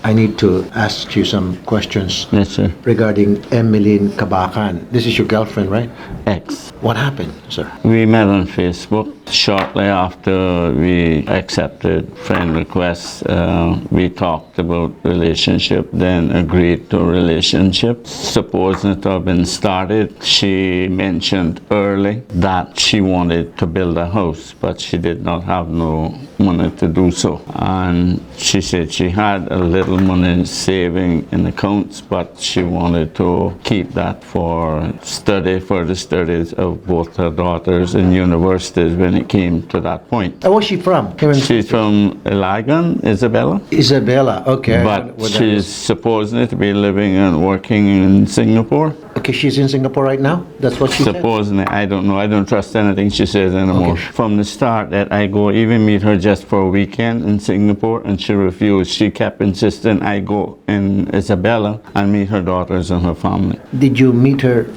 I need to ask you some questions Yes, sir. regarding Emeline Cabacan. This is your girlfriend, right? Ex. What happened, sir? We met on Facebook. Shortly after we accepted friend requests, we talked about relationship, then agreed to a relationship. Supposing it had been started, she mentioned early that she wanted to build a house, but she did not have no money to do so. And she said she had a little money saving in accounts, but she wanted to keep that for further studies of both her daughters in universities when it came to that point. Where's she from? She's from Ilagan, Isabella. Isabella, okay. But she's supposedly to be living and working in Singapore. Okay, she's in Singapore right now? That's what she said? Supposedly, I don't know. I don't trust anything she says anymore. Okay. From the start that I go even meet her just for a weekend in Singapore, and she refused. She kept insisting I go in Isabella and meet her daughters and her family. Did you meet her?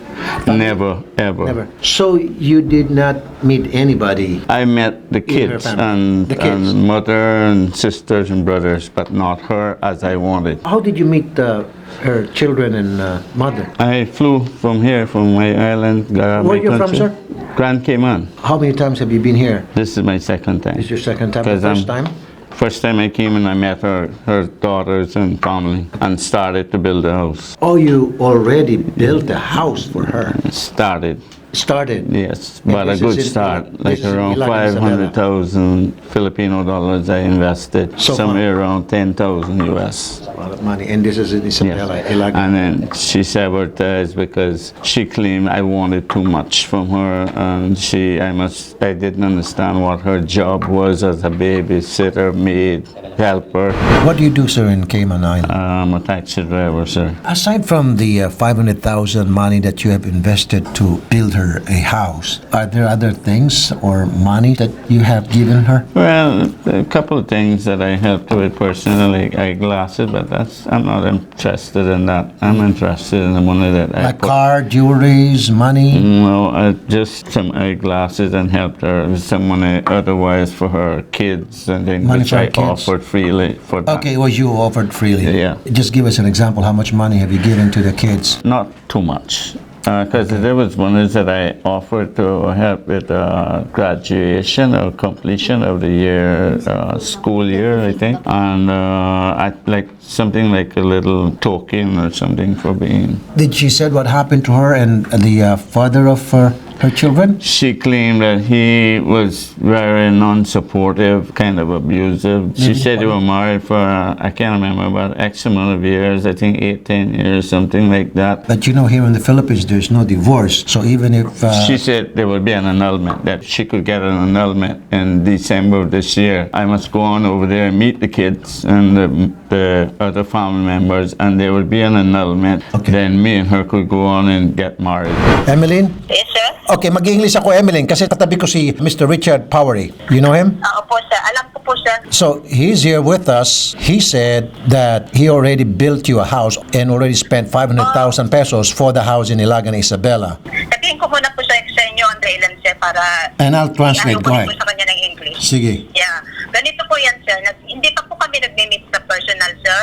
Never, ever. Never. So you did not meet anybody? I met the kids family. and, The kids. and mother and sisters and brothers, but not her as I wanted. How did you meet her children and mother? I flew from here, from my island. Where you from, sir? Grand Cayman. How many times have you been here? This is my second time. This is your second time, the 'Cause first time? First time I came and I met her daughters and family and started to build a house. Oh, you already built a house for her. Started. Started. Yes, And but a this good is in- start. this Like is in around Ilagan, 500,000 Filipino dollars I invested. So somewhere around 10,000 US. A lot of money. And this is in Isabela, Yes. Ilagan. And then she sabotaged because she claimed I wanted too much from her, and I didn't understand what her job was as a babysitter, maid, helper. What do you do, sir, in Cayman Island? I'm a taxi driver, sir. Aside from the 500,000 money that you have invested to build her a house, are there other things or money that you have given her? Well, a couple of things that I helped with personally, like eyeglasses, but I'm not interested in that. I'm interested in the money that I Like put. car, jewelries, money? No, just some eyeglasses and helped her with some money otherwise for her kids and things Money which for her I kids? offered freely for that. Okay, well, you offered freely. Yeah. Just give us an example. How much money have you given to the kids? Not too much. Because there was one is that I offered to help with graduation or completion of the year, school year, I think. And I'd like something like a little token or something for being. Did she said what happened to her and the father of her children? She claimed that he was very non-supportive, kind of abusive. She said they were married for, I can't remember, about X amount of years, I think 8, 10 years, something like that. But you know, here in the Philippines, there's no divorce. So even if... She said there would be an annulment, that she could get an annulment in December of this year. I must go on over there and meet the kids and the other family members, and there would be an annulment. Okay. Then me and her could go on and get married. Emeline? Yes, sir. Okay, mag-English ako, Emeline, kasi katabi ko si Mr. Richard Powery. You know him? Opo, sir. Alam ko po, sir. So, he's here with us. He said that he already built you a house and already spent 500,000 pesos for the house in Ilagan, Isabela. Sabihin ko muna po sa inyo ang dahilan, sir, para... And I'll translate. Go Go ahead. po sa kanya ng English. Sige. Yeah. Ganito po yan, sir. Hindi pa po kami nag-meet sa personal, sir.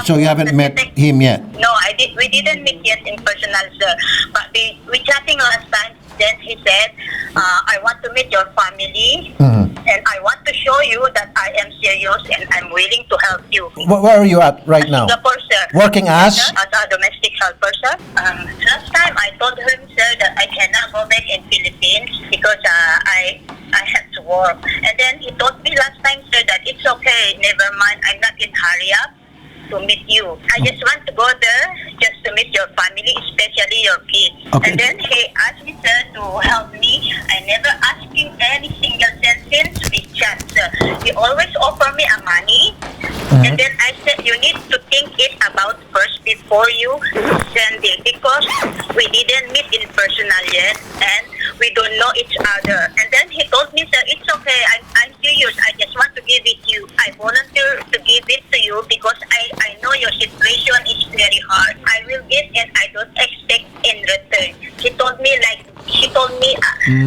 So you haven't met him yet? No, we didn't meet yet in personal, sir. But we chatting last time. Then he said, I want to meet your family, and I want to show you that I am serious and I'm willing to help you. Where are you at right now? Singapore, sir. Working as? As a domestic helper, sir. Last time I told him, sir, that I cannot go back in Philippines because I have to work. And then he told me last time, sir, that it's okay, never mind, I'm not in hurry up to meet you. I just want to go there just to meet your family, especially your kids. Okay. And then he asked me, sir, to help me. I never asked him any single cent since we chat, sir. He always offer me a money. And then I said, you need to think it about first before you send it because we didn't meet in personal yet and we don't know each other. And then he told me, sir, it's okay. I'm serious. I just want to give it to you. I volunteer to give it to you because I know your situation is very hard. I will give and I don't expect in return. She told me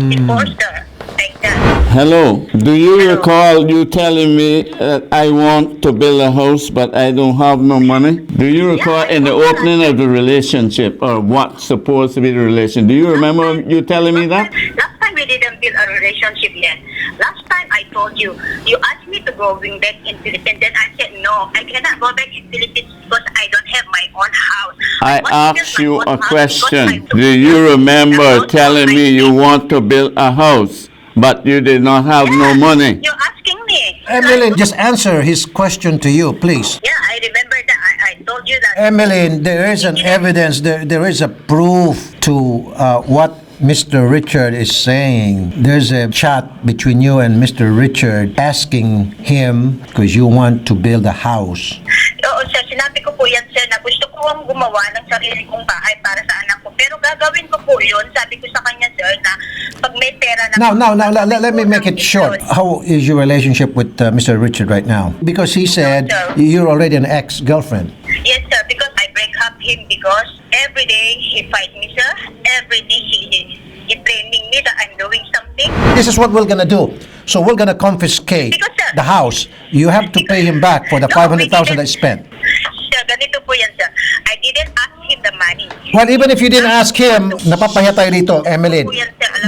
before, sir, like that. Hello. Do you recall you telling me that I want to build a house but I don't have no money? Do you recall in the opening of the relationship or what's supposed to be the relation? Do you remember you telling me that? Last time we didn't build a relationship yet. Last time I told you, you asked me to go back in Philippines. Then I said, no, I cannot go back in Philippines because I don't have my own house. I want to asked build you my a own house question. because I Do don't you have remember the house telling for me you myself. want to build a house but you did not have no money? You're asking me. Emeline, just answer his question to you, please. Yeah, I remember that. I told you that. Emeline, there is an evidence, there is a proof to what Mr. Richard is saying. There's a chat between you and Mr. Richard asking him because you want to build a house. Oo, sir. Sinabi ko po yan, sir, na gusto ko ang gumawa ng sarili kong bahay para sa anak ko. Pero gagawin ko po yun. Sabi ko sa kanya, sir, na pag may pera na... Now, let me make it short. How is your relationship with Mr. Richard right now? Because he said you're already an ex-girlfriend. Yes, sir, because I break up him because every day he fight me, sir. Every day he blaming me that I'm doing something. This is what we're gonna do. So we're gonna confiscate Because, sir, the house. You have to pay him back for the No, 500,000 I spent. Sir, ganito po yan, sir. I didn't ask him the money. Well, even if you didn't ask him, napapahiya tayo dito, Emeline.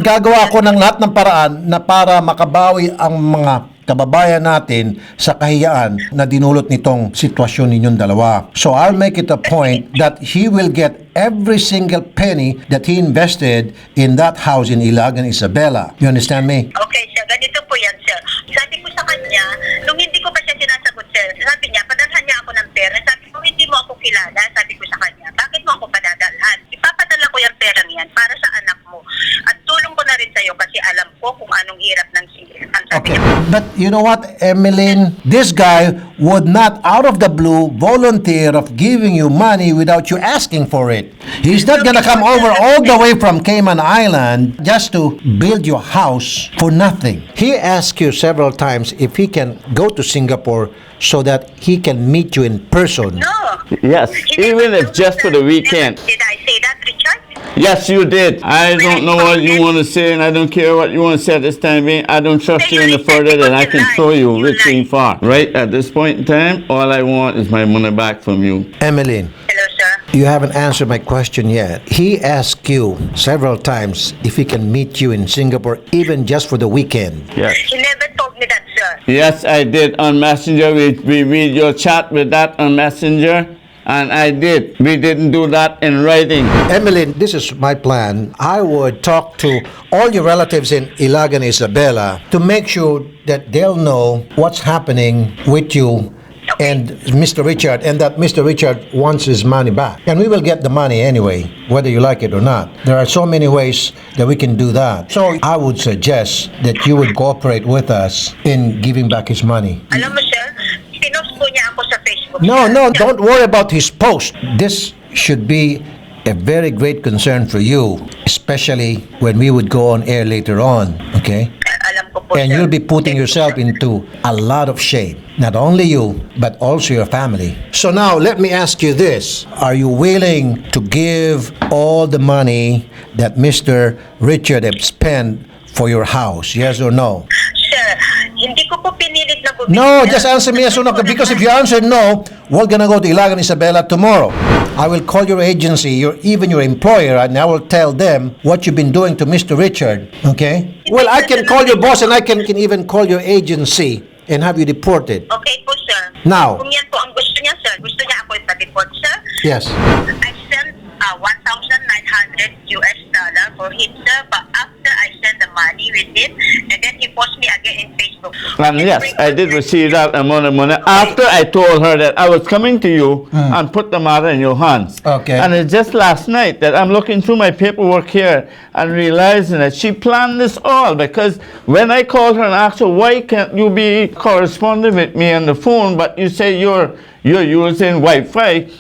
Gagawa ako ng lahat ng paraan na para makabawi ang mga kababayan natin sa kahiyaan na dinulot nitong sitwasyon ninyong dalawa. So I'll make it a point that he will get every single penny that he invested in that house in Ilagan, Isabela. You understand me? Okay, sir. Ganito po yan, sir. Sabi ko sa kanya, nung hindi ko pa siya sinasagot, sir, sabi niya, padalhan niya ako ng pera. Sabi ko, hindi mo ako kilala. Sabi ko sa kanya, bakit mo ako padadalhan? Ipapadala ko yung pera niyan para sa anak mo. At tulong ko na rin sa'yo kasi alam ko kung anong hirap ng single. Okay. But you know what, Emeline? This guy would not, out of the blue, volunteer of giving you money without you asking for it. He's not gonna come over all the way from Cayman Island just to build your house for nothing. He asked you several times if he can go to Singapore so that he can meet you in person. No. Yes, even if just for the weekend. Did I say that, Richard? Yes, you did. I don't know what you want to say, and I don't care what you want to say at this time being. I don't trust you any further than I can throw you reaching far. Right at this point in time, all I want is my money back from you. Emeline, Hello, sir. you haven't answered my question yet. He asked you several times if he can meet you in Singapore even just for the weekend. Yes. He never told me that, sir. Yes, I did on Messenger. We read your chat with that on Messenger. And I did. We didn't do that in writing. Emeline, this is my plan. I would talk to all your relatives in Ilagan, Isabela to make sure that they'll know what's happening with you and Mr. Richard, and that Mr. Richard wants his money back. And we will get the money anyway, whether you like it or not. There are so many ways that we can do that. So I would suggest that you would cooperate with us in giving back his money. Alam mo, sir, pinost po niya ako sa Facebook. No, don't worry about his post. This should be a very great concern for you, especially when we would go on air later on, okay? Alam ko po, And sir. you'll be putting yourself into a lot of shame. Not only you, but also your family. So now, let me ask you this. Are you willing to give all the money that Mr. Richard has spent for your house? Yes or no? Sir, hindi ko po pinilit na bumili. No, sir. just answer me yes or no. Because if you answer no, we're gonna go to Ilagan Isabela tomorrow. I will call your agency, even your employer, and I will tell them what you've been doing to Mr. Richard. Okay? Well, I can call your boss, and I can even call your agency and have you deported. Okay po, sir. Now. Kung yan po ang gusto niya, sir. Gusto niya ako ipa-deport, sir. Yes. I sent $1,900 for him, sir. But after I sent the money with him, and then he post me again in Facebook. And yes, I did receive that amount of money after I told her that I was coming to you and put the matter in your hands. Okay. And it's just last night that I'm looking through my paperwork here and realizing that she planned this all, because when I called her and asked her, why can't you be corresponding with me on the phone, but you say you're using Wi-Fi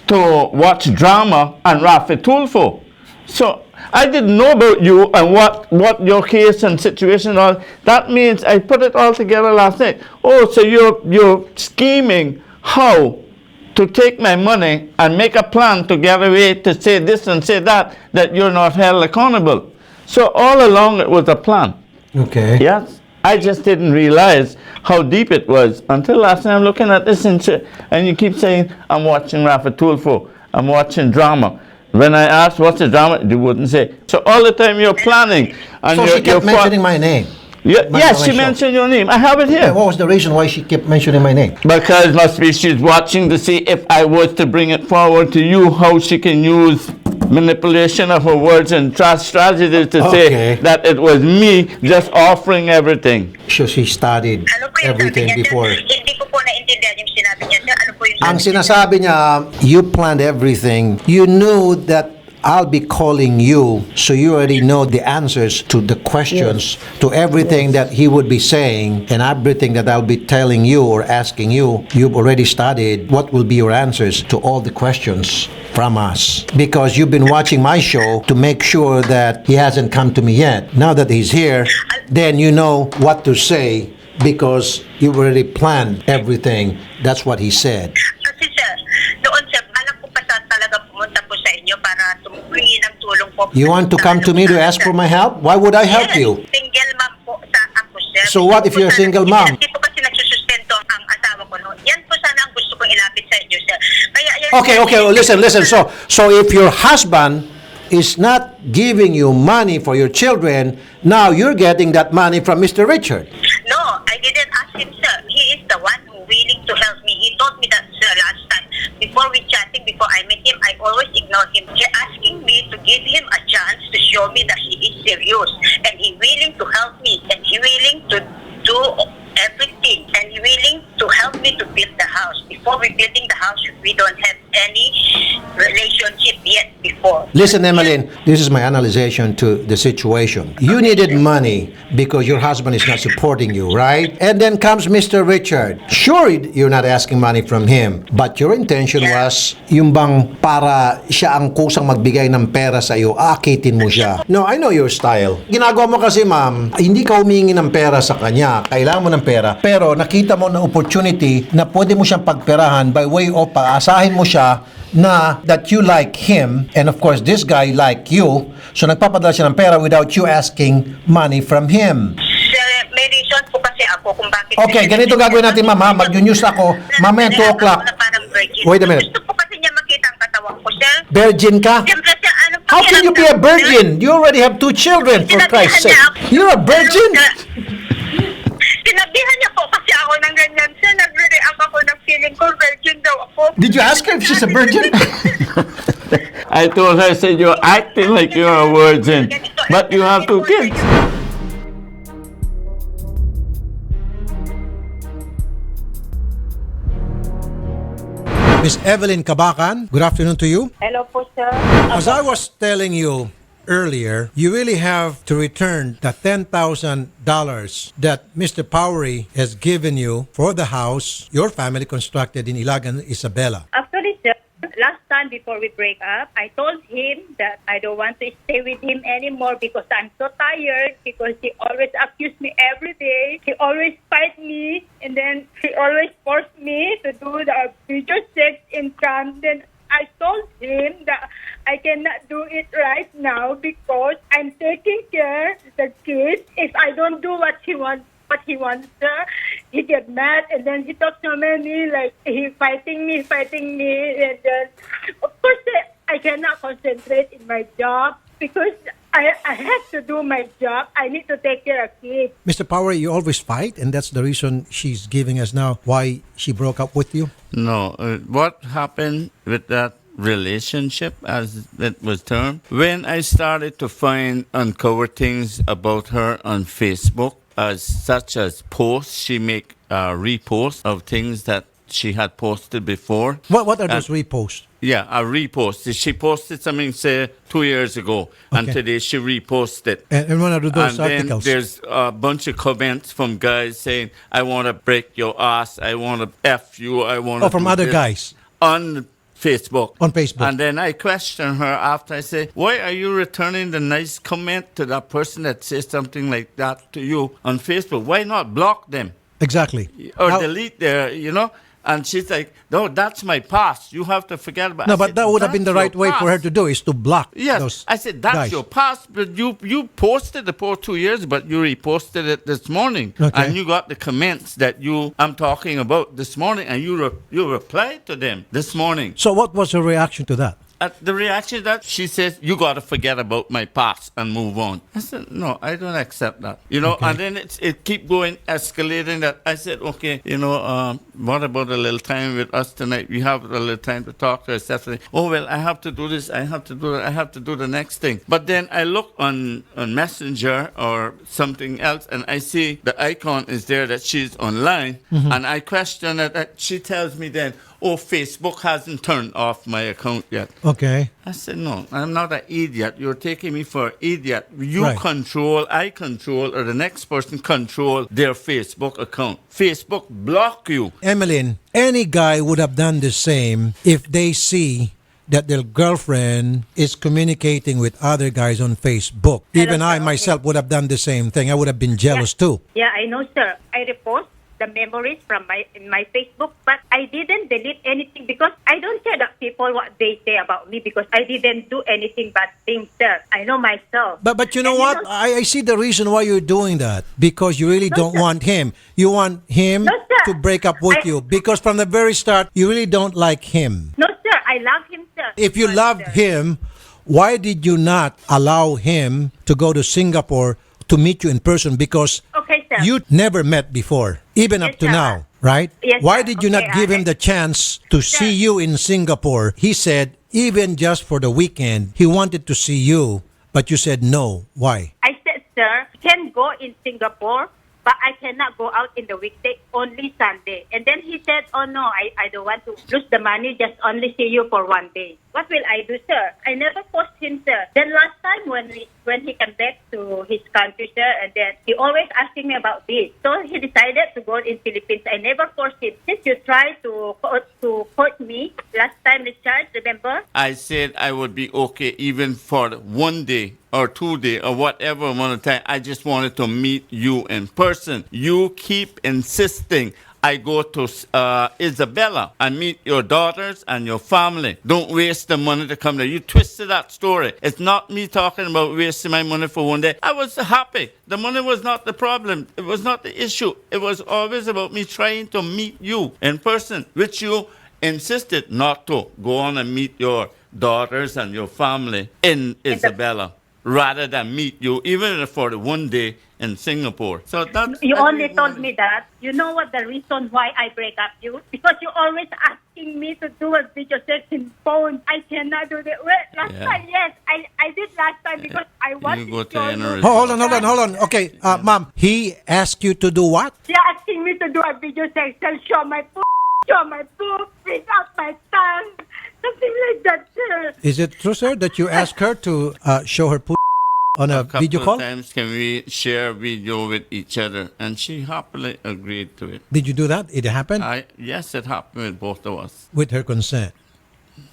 to watch drama on Raffy Tulfo. So I didn't know about you and what your case and situation are. That means I put it all together last night. Oh, so you're scheming how to take my money and make a plan to get away to say this and say that you're not held accountable. So all along it was a plan. Okay. Yes. I just didn't realize how deep it was until last night. I'm looking at this and you keep saying, I'm watching Raffy Tulfo, I'm watching drama. When I asked what's the drama, they wouldn't say. So all the time you're planning. And So she kept mentioning my name. Yes, she mentioned your name. I have it here. Yeah, what was the reason why she kept mentioning my name? Because must be she's watching to see if I was to bring it forward to you, how she can use manipulation of her words and strategies to say that it was me just offering everything. So she studied Ano po yung everything sabi niya, before. sir? Hindi ko po naintindihan yung sinabi niya, sir. Ano po yung Ang sabi niya? sinasabi niya, you planned everything. You knew that I'll be calling you, so you already know the answers to the questions, to everything that he would be saying, and everything that I'll be telling you or asking you. You've already studied what will be your answers to all the questions from us, because you've been watching my show to make sure that he hasn't come to me yet. Now that he's here, then you know what to say, because you've already planned everything. That's what he said. Kasi sir, noon sir, balak ko pa sa talaga pumunta po sa inyo para humingi ng tulong po. You want to come to me to ask for my help? Why would I help you? Single mom po sa ako, sir. So what if you're a single mom? Hindi po kasi nagsusustento ang asawa ko noon. Yan po sana ang gusto kong ilapit sa inyo, sir. Kaya yan, Okay, well, listen. So if your husband is not giving you money for your children, now you're getting that money from Mr. Richard. No, I didn't ask him, sir. He is the one who willing to help me. He told me that, sir, last time. Before we chatting, before I met him, I always ignore him. He asking me to give him a chance to show me that he is serious. And he willing to help me. And he willing to do everything. And he willing to help me to build the house. Before we building the house, we don't have any relationship yet before. Listen, Emmeline, this is my analyzation to the situation. You needed money because your husband is not supporting you, right? And then comes Mr. Richard. Sure, you're not asking money from him, but your intention was yung bang para siya ang kusang magbigay ng pera sa iyo, akitin mo siya. No, I know your style. Ginagawa mo kasi, ma'am, hindi ka humingi ng pera sa kanya. Kailangan mo ng pera, pero nakita mo na opportunity na pwede mo siyang pagperahan by way of paasahin mo siya na that you like him, and of course this guy like you, so nagpapadala siya ng pera without you asking money from him. Sir, may reason po kasi ako kung bakit... Okay, ganito gagawin natin, mama. Mag-news ako mamaya 2 o'clock. Wait a minute. Gusto po kasi niya makita ang katawan ko, sir. Virgin ka? Siyempre, sir, ano pa How can you be a virgin? You already have 2 children, for Christ's sake. You're a virgin? Sinabihan niya po kasi ako ng ganyan, sir. Nagre-react ako ng feeling ko, virgin daw ako. Did you ask her if she's a virgin? I told her, I said, you're acting like you're a virgin, but you have 2 kids. Miss Evelyn Kabakan, good afternoon to you. Hello po, sir. As I was telling you earlier, you really have to return the $10,000 that Mr. Powery has given you for the house your family constructed in Ilagan, Isabela. Actually, sir, last time before we break up, I told him that I don't want to stay with him anymore because I'm so tired, because he always accused me every day. He always fight me, and then he always forced me to do the video sex in Camden. I told him that I cannot do it right now because I'm taking care of the kids. If I don't do what he wants, he get mad, and then he talks so many, like he fighting me, and then of course I cannot concentrate in my job because I have to do my job. I need to take care of kids. Mr. Powery, you always fight, and that's the reason she's giving us now why she broke up with you? No, what happened with that relationship, as it was termed, when I started to uncover things about her on Facebook, such as posts, she make reposts of things that she had posted before. What are those reposts? Yeah, a repost. She posted something, say, 2 years ago, and today she reposted. And what are those and articles? Then there's a bunch of comments from guys saying, I want to break your ass, I want to F you, I want to... Oh, from other guys? On Facebook. On Facebook. And then I question her after. I say, why are you returning the nice comment to that person that says something like that to you on Facebook? Why not block them? Exactly. Or delete their, And she's like, no, that's my past. You have to forget about it. No, I but said, that would have been the "That's right your way for her past." to do, is to block Yes, those I said, that's guys. your past, but you posted the post 2 years, but you reposted it this morning. Okay. And you got the comments that I'm talking about this morning, and you replied to them this morning. So what was her reaction to that? The reaction that she says, you got to forget about my past and move on. I said, no, I don't accept that. Okay. And then it keep going, escalating that. I said, okay, what about a little time with us tonight? We have a little time to talk to ourselves. Oh, well, I have to do this. I have to do that. I have to do the next thing. But then I look on Messenger or something else, and I see the icon is there that she's online. And I question it. She tells me then, oh, Facebook hasn't turned off my account yet. Okay. I said, no, I'm not an idiot. You're taking me for an idiot. You Right. control, I control, or the next person control their Facebook account. Facebook block you. Emmeline, any guy would have done the same if they see that their girlfriend is communicating with other guys on Facebook. Even I myself would have done the same thing. I would have been jealous too. Yeah, I know, sir. I repost the memories from my Facebook, but I didn't delete anything because I don't care that people what they say about me because I didn't do anything bad things, sir. I know myself. But you know And what? I see the reason why you're doing that. Because you really don't sir. want him. You want him No, sir. to break up with you. Because from the very start, you really don't like him. No, sir. I love him, sir. If you But, loved sir, him, why did you not allow him to go to Singapore to meet you in person? Because Okay, sir. you never met before, even up Yes, to sir. now, right? Yes, Why sir. did you not Okay, give him the chance to see you in Singapore? He said, even just for the weekend, he wanted to see you, but you said no. Why? I said, sir, can go in Singapore, but I cannot go out in the weekday, only Sunday. And then he said, oh no, I don't want to lose the money, just only see you for one day. What will I do, sir? I never forced him, sir. Then last time when he came back to his country, sir, and then he always asking me about this. So he decided to go in Philippines. I never forced him. Since you tried to court me last time, Richard, remember? I said I would be okay even for 1 day or 2 days or whatever amount of time. I just wanted to meet you in person. You keep insisting I go to Isabella and meet your daughters and your family. Don't waste the money to come there. You twisted that story. It's not me talking about wasting my money for 1 day. I was happy. The money was not the problem. It was not the issue. It was always about me trying to meet you in person, which you insisted not to. Go on and meet your daughters and your family in Isabella rather than meet you even for the 1 day in Singapore. So that's You only told me that. You know what the reason why I break up you? Because you always asking me to do a video searching phone. I cannot do that. Well, last time, yes, I did last time because I wanted go to to. NRS. Hold on. Okay, ma'am, he asked you to do what? She asking me to do a video section, show my show my poop, bring out my tongue, something like that, sir. Is it true, sir, that you asked her to show her on a couple video call? of times can we share video with each other, and she happily agreed to it. Did you do that? It happened? Yes, it happened with both of us. With her consent.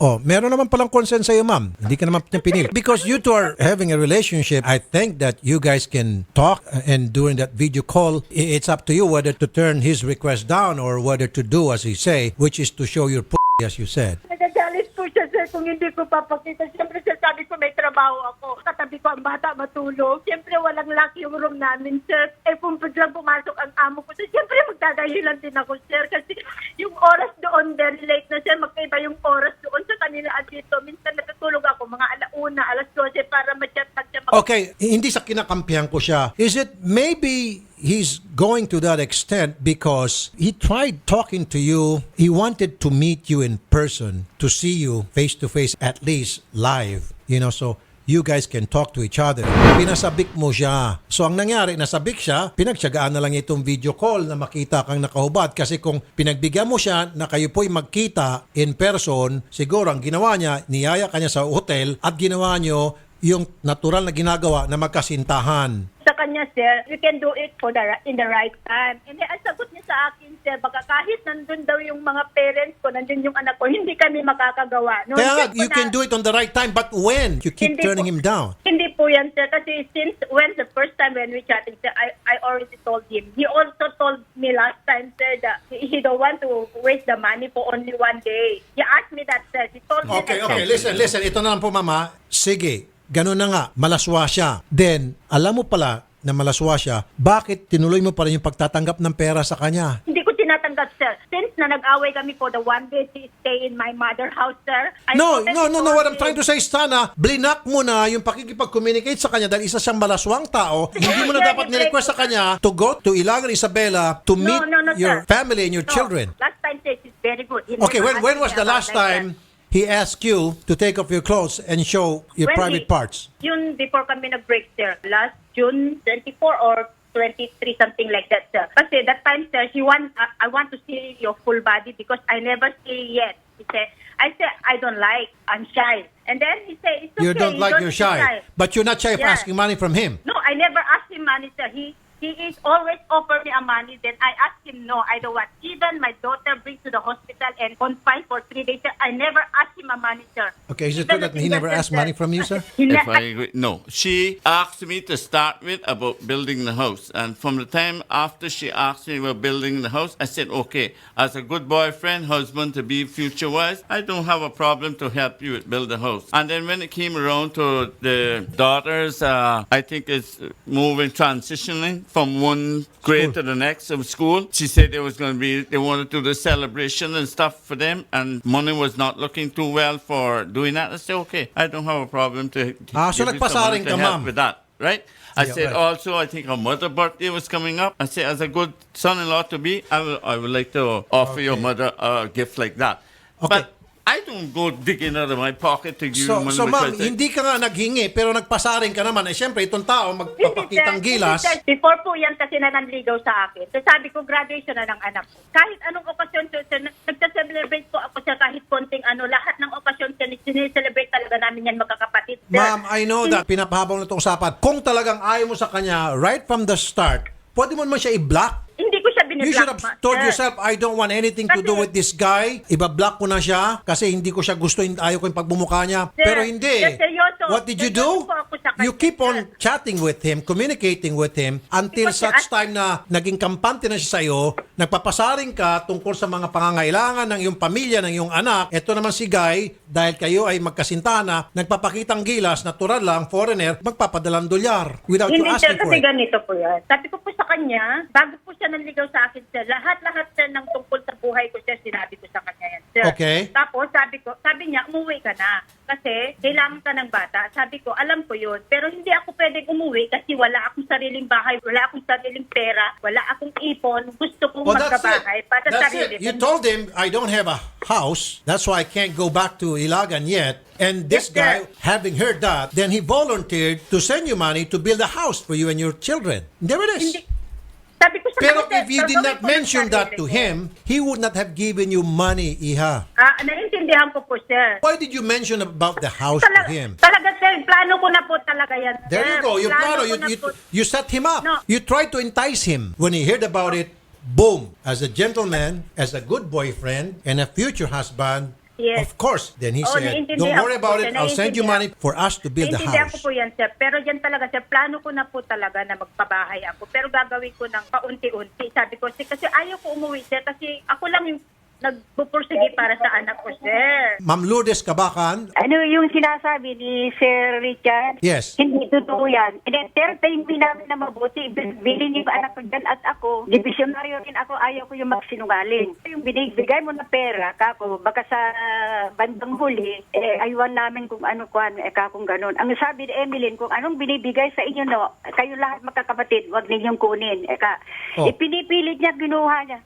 Oh, meron naman palang consent sa'yo, ma'am. Hindi ka naman niya pinili. Because you two are having a relationship, I think that you guys can talk, and during that video call, it's up to you whether to turn his request down or whether to do as he say, which is to show your as you said. Nagagalit po siya, sir, kung hindi ko papakita. Siyempre, sir, sabi ko may trabaho ako. Katabi ko ang bata matulog. Siyempre, walang lock yung room namin, sir. Eh, kung biglang pumasok ang amo ko, sir, siyempre, magdadahilan din ako, sir. Kasi yung oras doon, very late na, sir. Magkaiba yung oras doon sa kanila at dito. Minsan natutulog ako, mga alauna, alas 12, para ma-chat siya. Okay, hindi sa kinakampihan ko siya. Is it maybe he's going to that extent because he tried talking to you. He wanted to meet you in person, to see you face to face, at least live. You know, so you guys can talk to each other. Pinasabik mo siya. So ang nangyari, nasabik siya, pinagtiyagaan na lang itong video call na makita kang nakahubad. Kasi kung pinagbigyan mo siya na kayo po'y magkita in person, siguro ang ginawa niya, niyaya ka niya sa hotel at ginawa niyo yung natural na ginagawa na magkasintahan. sa kanya, sir, you can do it in the right time. And ang sagot niya sa akin, sir, baka kahit nandun daw yung mga parents ko, nandun yung anak ko, hindi kami makakagawa. No, Kaya nga, you can do it on the right time, but when? You keep Hindi turning po. him down. Hindi po yan, sir. Kasi since when the first time when we chatted, sir, I already told him. He also told me last time, sir, that he don't want to waste the money for only one day. He asked me that, sir. He told me Okay, that, okay. sir. Listen. Ito na lang po, mama. Sige, ganun na nga. Malaswa siya. Then, alam mo pala na malaswa siya, bakit tinuloy mo pa rin yung pagtatanggap ng pera sa kanya? Hindi ko tinatanggap, sir. Since na nag-away kami for the one day to stay in my mother house, sir. No. already What told I'm trying to say is, sana, blinak mo na yung pakikipag-communicate sa kanya dahil isa siyang malaswang tao. Hindi mo na dapat ni-request sa kanya to go to Ilagan, Isabela to meet your sir. family and your No, children. Last time, sir, he's very good. He Okay, never when asked was me the about last like that. time he asked you to take off your clothes and show your When private parts? Yun, before kami nag-break, sir. Last June 24 or 23, something like that, sir. Kasi that time, sir, I want to see your full body because I never see yet. I said, I don't like. I'm shy. And then he said, it's okay. You don't like, you're be shy. But you're not shy of Yeah. asking money from him. No, I never asked him money, sir. He is always offer me a money. Then I asked him, no, I don't want. Even my daughter brings to the hospital and confined for 3 days, sir. I never asked him a money, sir. Okay, is it Even true that the he never single asked cent, money from you, sir? He If ne- I agree, no. She asked me to start with about building the house. And from the time after she asked me about building the house, I said, okay, as a good boyfriend, husband to be future-wise, I don't have a problem to help you build the house. And then when it came around to the daughters, I think it's moving, transitioning from one grade to the next of school. She said they wanted to do the celebration and stuff for them, and money was not looking too well for doing that. I said, okay, I don't have a problem to So give you nagpasaring someone ka, to help ma'am. with that, right? I Yeah, said right. also, I think her mother's birthday was coming up. I said, as a good son-in-law to be, I would like to offer your mother a gift like that. Okay. But I don't go digging out of my pocket to give you money. So ma'am, because hindi ka nga naghingi pero nagpasaring ka naman. Eh syempre, itong tao magpapakitang gilas. Sir, before po yan kasi nananligaw sa akin. So sabi ko, graduation na ng anak ko. Kahit anong okasyon, sir, nagsa-celebrate po ako sa kahit konting lahat ng okasyon, sir, sineselebrate talaga namin yan magkakapatid. Sir. Ma'am, I know that pinapahabang na itong usapan. Kung talagang ayaw mo sa kanya right from the start, pwede mo naman siya i-block. Hindi ko siya biniblock. You should have told sir. yourself, I don't want anything to do with this guy. Iba-block ko na siya kasi hindi ko siya gusto, ayaw ko yung pagbumuka niya. Sir, Pero hindi. sir, seryoso. What did you Seryoso do? po ako sa kanya, You keep on sir. chatting with him, communicating with him until Because such time na naging kampante na siya sa'yo, nagpapasaring ka tungkol sa mga pangangailangan ng iyong pamilya, ng iyong anak. Ito naman si Guy, dahil kayo ay magkasintahan na, nagpapakitang gilas, natural lang, foreigner, magpapadalang dolyar without you Hindi, sir, asking for kasi it. ganito po yan. Sabi ko po sa kanya, bago po siya nanligaw sa akin, sir, lahat-lahat, sir, ng tungkol sa buhay ko, sir, sinabi ko sa kanya yan, sir. Okay. Tapos, sabi niya, umuwi ka na. Kasi, kailangan ka ng bata. Sabi ko, alam ko yun. Pero hindi ako pwedeng umuwi kasi wala akong sariling bahay, wala akong sariling pera, wala akong ipon. Gusto kong Well, that's magkabahay it. para That's sarili. it. You told him, I don't have a house. That's why I can't go back to Ilagan yet. And this Yes, sir. guy, having heard that, then he volunteered to send you money to build a house for you and your children. There it is. Hindi. Sabi ko sa Pero kanya, if you sir, did gagawin not ko ng mention that sarili to ko. him, he would not have given you money, Iha. Naiintindihan ko po, sir. Why did you mention about the house to him? Talaga, sir, plano ko na po talaga yan, sir. There you go. You plano. ko na po. You set him up. No. You tried to entice him. When he heard about it, boom. As a gentleman, as a good boyfriend, and a future husband, Yes. of course, then he said, naiintindihan don't worry ko po, about sir. it. I'll send you money for us to build the Naiintindihan ko house. po yan, sir. Pero yan talaga, sir, plano ko na po talaga na magpabahay ako. Pero gagawin ko ng paunti-unti. Sabi ko, kasi ayaw ko umuwi, sir. Kasi ako lang yung nagpupursige para sa anak ko, sir. Ma'am Lourdes Kabakan, Ano yung sinasabi ni Sir Richard? yes. Hindi totoo yan. And then, third time namin na mabuti, bilhin yung anak ko dyan at ako, divisionaryo rin ako, ayaw ko yung magsinungaling. Yung binibigay mo na pera, kako, baka sa bandang huli, aywan namin kung ano kuhan, kakong ganun. Ang sabi ni Emeline, kung anong binibigay sa inyo, no, kayo lahat magkakapatid, wag ninyong kunin. Oh. Ipinipilit niya, ginuha niya,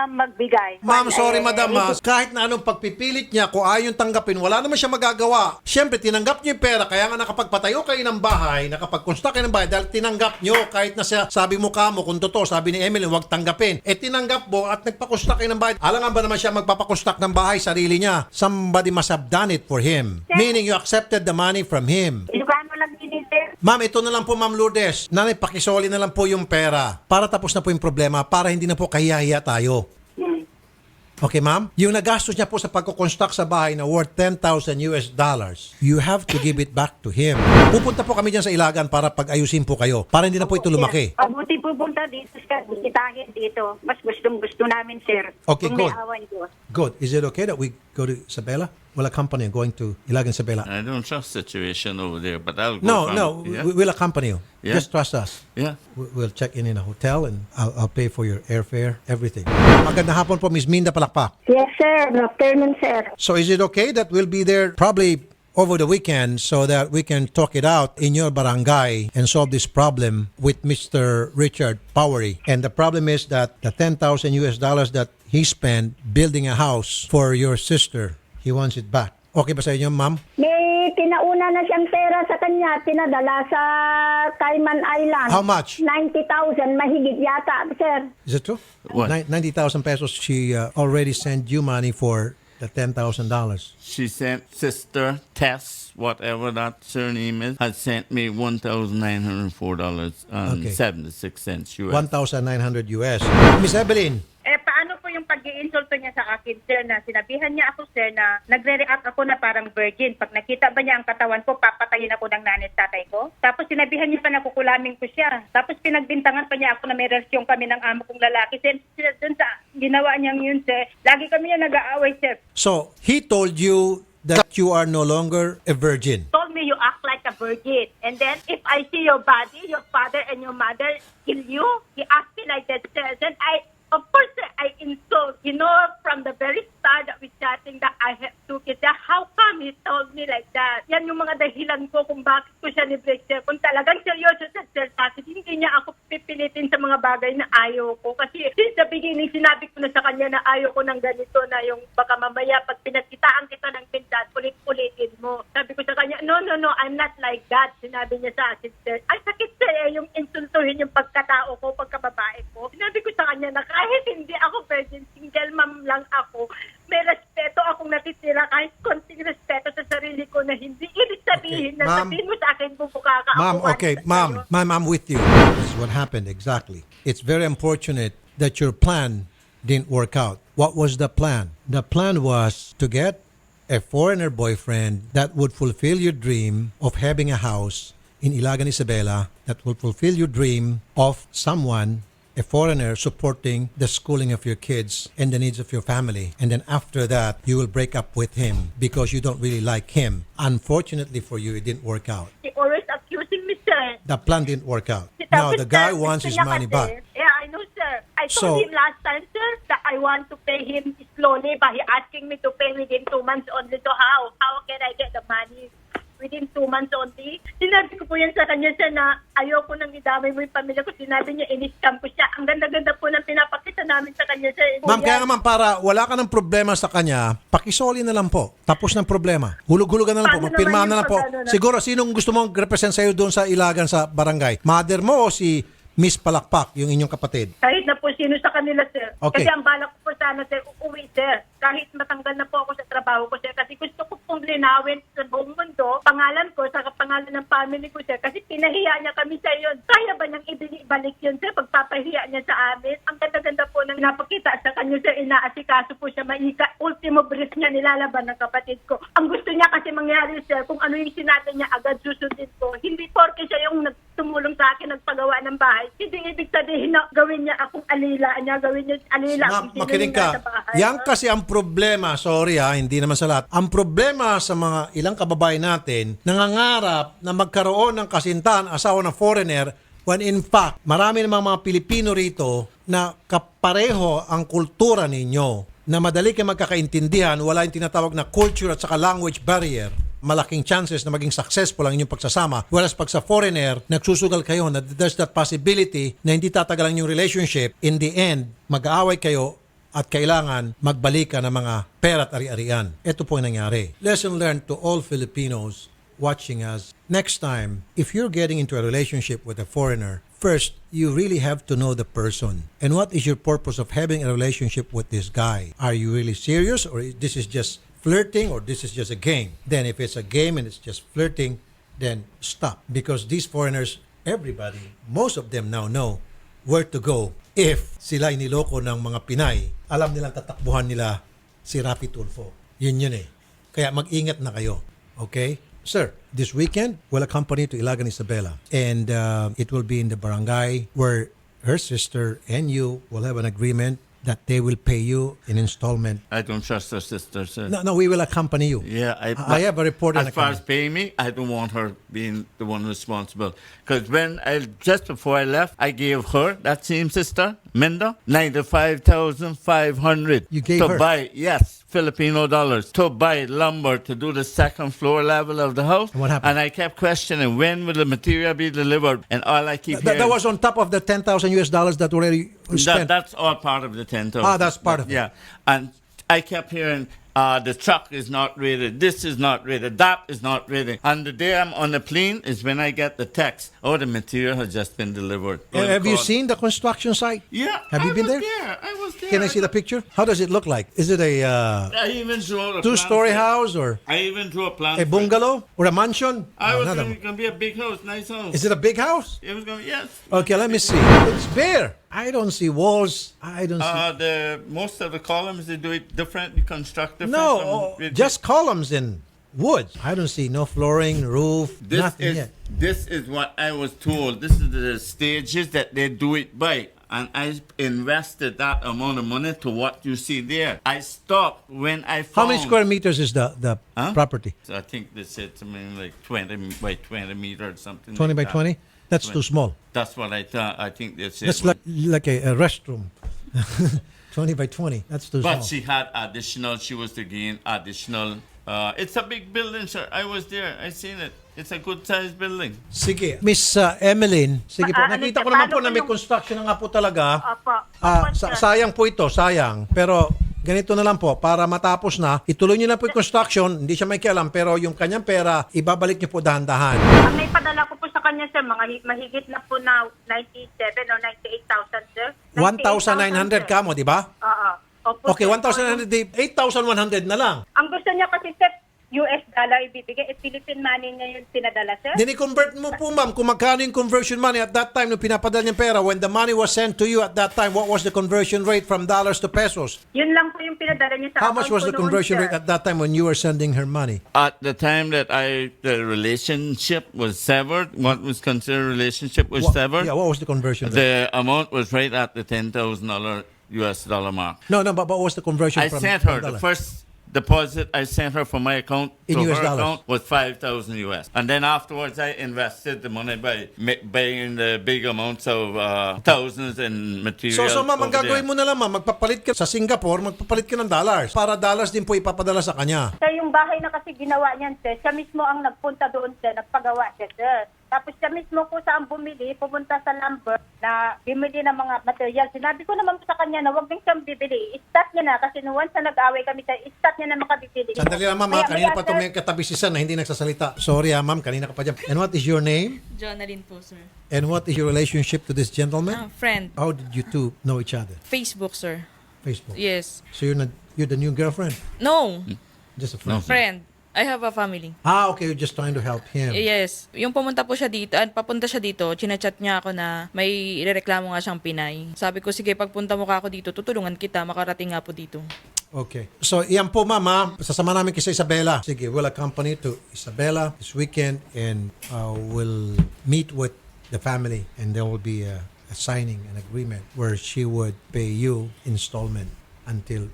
magbigay. Ma'am, Kwan, sorry madam, kahit na anong pagpipilit niya, kung ayaw yung tanggapin, wala naman siya magagawa. Siyempre, tinanggap niyo yung pera, kaya nga nakapagpatayo kayo ng bahay, nakapag-construct kayo ng bahay, dahil tinanggap niyo, kahit na siya, sabi mo kamo, kung totoo, sabi ni Emily, huwag tanggapin. Tinanggap mo at nagpa-construct kayo ng bahay. Alangan ba naman siya magpapa-construct ng bahay, sarili niya? Somebody must have done it for him. Meaning, you accepted the money from him. Ilocano lang din, sir. Ma'am, ito na lang po, Ma'am Lourdes. Nanay, pakisoli na lang po yung pera para tapos na po yung problema, para hindi na po kahiya-hiya tayo. Okay, ma'am? Yung nagastos niya po sa pagkukonstruct sa bahay na worth $10,000, you have to give it back to him. Pupunta po kami dyan sa Ilagan para pag-ayusin po kayo, para hindi na po ito lumaki. Pabuti pupunta dito, sir. Bisitahin dito. Mas gusto namin, sir. Okay, kung good. may awan ko. Good. Is it okay that we go to Isabela? We'll accompany you going to Ilagan, Isabela. I don't trust the situation over there, but I'll go. No, Yeah. we'll accompany you. Yeah. Just trust us. Yeah. We'll check in a hotel and I'll pay for your airfare, everything. Magandang hapon po, Ms. Minda Palakpak. Yes, sir. Good afternoon, sir. So is it okay that we'll be there probably over the weekend so that we can talk it out in your barangay and solve this problem with Mr. Richard Powery? And the problem is that the $10,000 that he spent building a house for your sister, he wants it back. Okay ba sa inyo, ma'am? May pinauna na siyang pera sa kanya, pinadala sa Cayman Island. How much? 90,000, mahigit yata, sir. Is it true? What? 90,000 pesos. She already sent you money for the $10,000. She sent Sister Tess, whatever that surname is, had sent me $1,904.76 US. 1,900 US. Miss Evelyn, Paano po yung pag-iinsulto niya sa akin, sir, na sinabihan niya ako, sir, na nagre-react ako na parang virgin. Pag nakita ba niya ang katawan ko, papatayin ako ng nanay at tatay ko. Tapos sinabihan niya pa na kukulaming ko siya. Tapos pinagbintangan pa niya ako na may relasyon kami ng amo kong lalaki. Sir, dun sa ginawa niyang yun, sir, lagi kami niya nag-aaway, sir. so he told you that you are no longer a virgin. Told me you act like a virgin. And then, if I see your body, your father and your mother kill you, he asked me like that, sir. Then of course, sir, I insult. You know, from the very start that we chatting that I have two kids. How come he told me like that? Yan yung mga dahilan ko kung bakit ko siya ni-break, sir. Kung talagang seryoso sa sir, kasi hindi niya ako pipilitin sa mga bagay na ayaw ko. Kasi since the beginning, sinabi ko na sa kanya na ayaw ko ng ganito na yung baka mamaya pag pinagkitaan kita ng pinsan, ulit-ulitin mo. Sabi ko sa kanya, no, I'm not like that. Sinabi niya sa akin, sir. Ay, sakit, sir, yung insultuhin yung pagkatao ko, pagkababae ko. Sinabi ko sa kanya na kahit hindi ako virgin, single mom lang ako, may respeto akong natitira, kahit konting respeto sa sarili ko na hindi ibig sabihin Okay, na ma'am. sabihin mo sa akin bubuka ka Ma'am, ako. okay, ma'am, I'm with you. This is what happened exactly. It's very unfortunate that your plan didn't work out. What was the plan? The plan was to get a foreigner boyfriend that would fulfill your dream of having a house in Ilagan, Isabela, that will fulfill your dream of someone, a foreigner, supporting the schooling of your kids and the needs of your family. And then after that, you will break up with him because you don't really like him. Unfortunately for you, it didn't work out. He always accusing me, sir. The plan didn't work out. Now, the guy wants his money back. Yeah, I know, sir. I So- told him last time, sir, that I want to pay him slowly, but he asking me to pay within 2 months only. So how? How can I get the money within 2 months only? Sinabi ko po yan sa kanya, sir, na ayoko nang idamay mo yung pamilya ko. Sinabi niya, in-scam ko siya. Ang ganda-ganda po ng pinapakita namin sa kanya, sir. Ma'am, kaya naman para wala ka ng problema sa kanya, pakisoli na lang po. Tapos ng problema. Hulug-hulugan na lang po. Paano Magpirmahan naman na lang po. yung pag-ano na? Siguro, sinong gusto mong represent sa'yo doon sa Ilagan sa barangay? Mother mo o si Miss Palakpak, yung inyong kapatid? Kahit na po sino sa kanila, sir. Okay. Kasi ang balak ko po sana, sir, uuwi, sir. Kahit matanggal na po ako sa trabaho ko, sir. Kasi gusto ko pong linawin sa buong mundo, pangalan ko, sa pangalan ng family ko, sir. Kasi pinahiya niya kami sa yun. Kaya ba niyang ibalik yun, sir? Pagpapahiya niya sa amin. Ang ganda-ganda po nang napakita sa kanya, sir. Inaasikaso po siya. Maika. Ultimo brief niya nilalaban ng kapatid ko. Ang gusto niya kasi mangyari, sir, kung ano yung sinabi niya, agad susundin ko. Hindi porke siya yung tumulong sa akin, nagpagawa ng bahay. Hindi ibig sabihin na gawin niya akong alila niya, gawin niya alila Ma'am, akong makinig sinunod ka. sa bahay. Yan kasi ang problema, sorry ha, hindi naman sa lahat. Ang problema sa mga ilang kababayan natin, nangangarap na magkaroon ng kasintahan, asawa ng foreigner, when in fact, marami namang mga Pilipino rito na kapareho ang kultura ninyo, na madali kayo magkakaintindihan, wala yung tinatawag na culture at saka language barrier. Malaking chances na maging successful ang inyong pagsasama. Whereas pag sa foreigner, nagsusugal kayo na there's that possibility na hindi tatagal ang inyong relationship. In the end, mag-aaway kayo at kailangan magbalikan ng mga pera at ari-arian. Ito po yung nangyari. Lesson learned to all Filipinos watching us. Next time, if you're getting into a relationship with a foreigner, first, you really have to know the person. And what is your purpose of having a relationship with this guy? Are you really serious, or this is just flirting, or this is just a game? Then if it's a game and it's just flirting, then stop. Because these foreigners, everybody, most of them now know where to go if sila iniloko ng mga Pinay. Alam nilang tatakbuhan nila si Raffy Tulfo. Yun eh. Kaya mag-ingat na kayo. Okay? Sir, this weekend, we'll accompany to Ilagan Isabela. And it will be in the barangay where her sister and you will have an agreement that they will pay you in installment. I don't trust her sister, sir. No, we will accompany you. Yeah, I have a report. As far as paying me, I don't want her being the one responsible. Because just before I left, I gave her, that same sister, Minda, 95,500 You gave to her? buy, yes, Filipino dollars, to buy lumber to do the second floor level of the house. And what happened? And I kept questioning when will the material be delivered, and all I keep hearing. That was on top of the $10,000 that already spent. That's all part of the 10,000. Ah, that's part of it. Yeah, and I kept hearing, the truck is not rated, this is not rated, that is not rated. And the day I'm on the plane is when I get the text, oh, the material has just been delivered. Have you seen the construction site? Yeah. Have you been there? I was there. Can I see the picture? How does it look like? Is it a I even drew a two-story plan. house or I even drew a plan. a bungalow or a mansion? I was Another going one. to be a big house, nice house. Is it a big house? It was going to, yes. Okay, let me see. It's bare. I don't see walls. I don't see. Most of the columns, they do it different, you construct different. No, just columns in wood. I don't see no flooring, roof, nothing yet. This is what I was told. This is the stages that they do it by. And I invested that amount of money to what you see there. I stopped when I found... How many square meters is the Huh? property? So I think they said something like 20 by 20 meters, something 20 by like 20? That's too small. That's what I thought. I think they said. That's like a restroom. 20 by 20. That's too small. But she had additional, she was to gain additional. It's a big building, sir. I was there. I seen it. It's a good sized building. Sige. Miss Emeline, sige po. Nakita ko naman po na may construction na nga po talaga. Opo. Sayang po ito, sayang. Pero ganito na lang po, para matapos na, ituloy niyo na po yung construction, hindi siya may kialam, pero yung kanyang pera, ibabalik niyo po dahan-dahan. Ang may padala ko po sa kanya, sir, mga mahigit na po na 97 or 98,000, sir. 1,900 ka mo, di ba? Oo. Opo, Okay, sir. 1,900, 8,100 na lang. Ang gusto niya kasi, sir, US dollar ibibigay. Philippine money niya yung pinadala, sir. Dini-convert mo po, ma'am, kung magkano yung conversion money at that time nung pinapadala niyang pera, when the money was sent to you at that time, what was the conversion rate from dollars to pesos? Yun lang po yung pinadala niya sa How much was account the ko noon, conversion sir. rate at that time when you were sending her money? At the time that the relationship was severed, what was considered relationship was severed, Yeah, what was the conversion rate? the amount was right at the $10,000 US dollar mark. No, but what was the conversion I from sent her from the dollar? first deposit I sent her from my account In to US her dollars. account was 5,000 US, and then afterwards I invested the money by buying the big amounts of thousands in material. So ma'am, ang over gagawin mo there. na lang, ma'am, magpapalit ka sa Singapore, magpapalit ka ng dollars. Para dollars din po ipapadala sa kanya. Sir, yung bahay na kasi ginawa niyan, sir, siya mismo ang nagpunta doon, sir, nagpagawa siya, sir. Tapos siya mismo ko saan bumili, pumunta sa lumber na bimili ng mga material. Sinabi ko naman po sa kanya na huwag din siyang bibili. I-start niya na kasi nung once na nag-away kami, i-start niya na makabibili. Sandali lang, ma'am. Maya- Kanina maya, pa ito sir, may katabi si San na hindi nagsasalita. Sorry, ma'am. Kanina ka pa dyan. And what is your name? Jonalyn po, sir. And what is your relationship to this gentleman? Friend. How did you two know each other? Facebook, sir. Facebook. Yes. So you're the new girlfriend? No, Just a friend? friend. I have a family. Okay. You're just trying to help him. Yes. Yung pumunta po siya dito, papunta siya dito, chinachat niya ako na may irereklamo nga siyang Pinay. Sabi ko, sige, pagpunta mo ka ako dito, tutulungan kita, makarating nga po dito. Okay. So, iyan po, mama. Sasama namin kay Isabela. Sige, we'll accompany to Isabela this weekend and we'll meet with the family and there will be a signing an agreement where she would pay you installment until,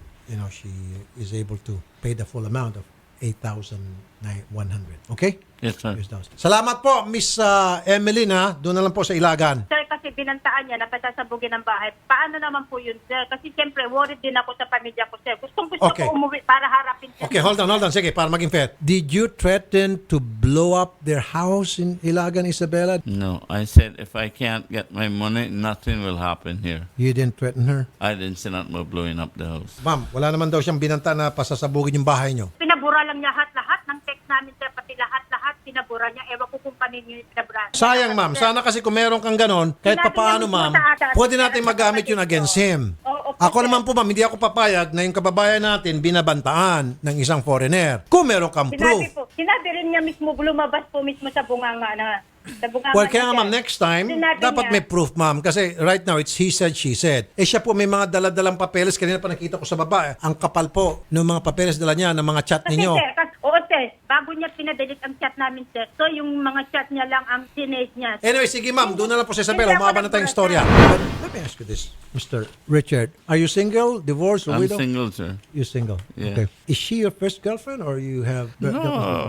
she is able to pay the full amount of 8,100. Okay? Yes, sir. Salamat po, Miss Emeline, ha? Doon na lang po sa Ilagan. Sir, kasi binantaan niya na pasasabugin ng bahay. Paano naman po yun, sir? Kasi siyempre, worried din ako sa pamilya ko, sir. Gusto Okay. ko umuwi para harapin siya. Okay, hold on. Sige, para maging fair. Did you threaten to blow up their house in Ilagan, Isabela? No, I said if I can't get my money, nothing will happen here. You didn't threaten her? I didn't say nothing about blowing up the house. Ma'am, wala naman daw siyang binanta na pasasabugin yung bahay niyo. Pinabura lang niya lahat ng text namin, sir. Pati lahat pinabura niya. Ewan ko kung panin niyo yung pinabura. Sayang, ma'am. Sana kasi kung meron kang ganon, kahit Sinabi papaano, niya mismo ma'am, sa akin, pwede natin sinabi magamit sa yun against him. Oo, Ako naman po, ma'am, hindi ako papayag na yung kababayan natin binabantaan ng isang foreigner. Kung meron kang proof. Sinabi rin niya mismo, lumabas po mismo sa bunganga na. Sa bunganga Well, kaya niya. ma'am, next time, Sinabi dapat niya. may proof, ma'am. Kasi right now, it's he said, she said. Eh siya po may mga daladalang papeles. Kanina pa nakita ko sa baba. Ang kapal po ng mga papeles dala niya, ng mga chat Kasi ninyo. sir, oo sir, bago niya pinadelete ang chat namin sir. So yung mga chat niya lang ang sinage niya. Anyway, sige ma'am, doon na lang po sa Isabela. Hindi ako Umaba na tayong nagpapalala. istorya. But let me ask you this, Mr. Richard. Are you single, divorced, or I'm widow? single, sir. You're single. Yeah. Okay. Is she your first girlfriend, or you have? No,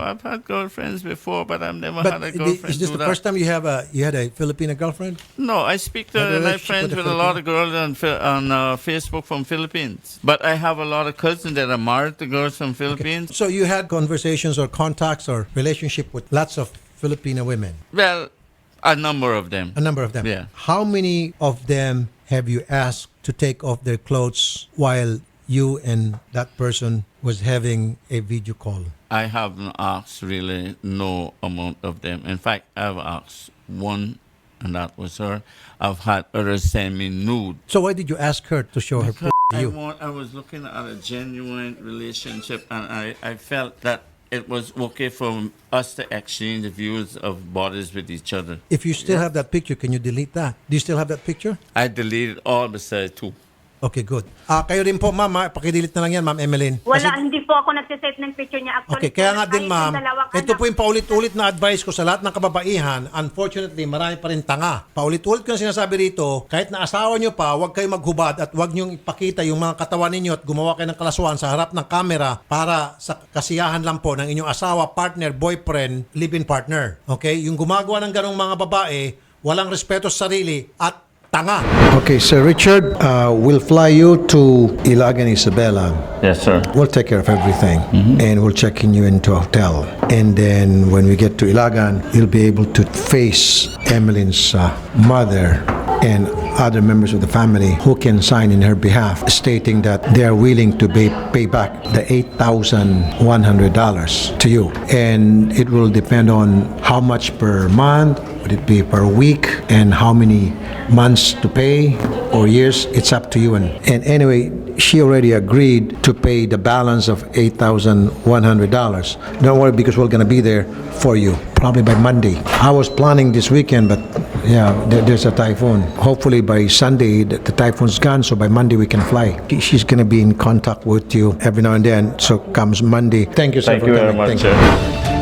I've had girlfriends before, but I've never But had a girlfriend. is this do the that. first time you had a Filipino girlfriend? No, I speak Had a to my relationship friends with a with a lot of girls on Facebook from Philippines. But I have a lot of cousins that are married to girls from Philippines. So you had conversations or contacts or relationship with lots of Filipino women, Well, a number of them. a number of them. Yeah. How many of them have you asked to take off their clothes while you and that person was having a video call? I haven't asked really no amount of them. In fact, I've asked one, and that was her. I've had others send me nude. So why did you ask her to show her Because to you? I was looking at a genuine relationship, and I felt that it was okay for us to exchange views of bodies with each other. If you still have that picture, can you delete that? Do you still have that picture? I deleted all besides two. Okay, good. Kayo rin po, ma'am, pakidelete na lang yan, ma'am Emeline. Wala, hindi po ako nagsiset ng picture niya. Okay, Actually, kaya nga din, ayos yung ma'am, dalawang ito anak. po yung paulit-ulit na advice ko sa lahat ng kababaihan. Unfortunately, marami pa rin tanga. Paulit-ulit ko na sinasabi rito, kahit na asawa nyo pa, huwag kayo maghubad at huwag nyo ipakita yung mga katawan ninyo at gumawa kayo ng kalaswan sa harap ng camera para sa kasiyahan lang po ng inyong asawa, partner, boyfriend, live-in partner. Okay? Yung gumagawa ng ganong mga babae, walang respeto sa sarili at tanga. Okay, Sir Richard, we'll fly you to Ilagan, Isabela. Yes, sir. We'll take care of everything, and we'll check in you into a hotel. And then when we get to Ilagan, you'll be able to face Emmeline's mother and other members of the family who can sign in her behalf stating that they are willing to pay back the $8,100 to you. And it will depend on how much per month, would it be per week, and how many months to pay or years. It's up to you. And anyway, she already agreed to pay the balance of $8,100. Don't worry, because we're going to be there for you probably by Monday. I was planning this weekend, but yeah, there's a typhoon. Hopefully by Sunday the typhoon's gone, so by Monday we can fly. She's going to be in contact with you every now and then. So comes Monday. Thank you, sir. Thank for you very coming. much, Thank you. sir.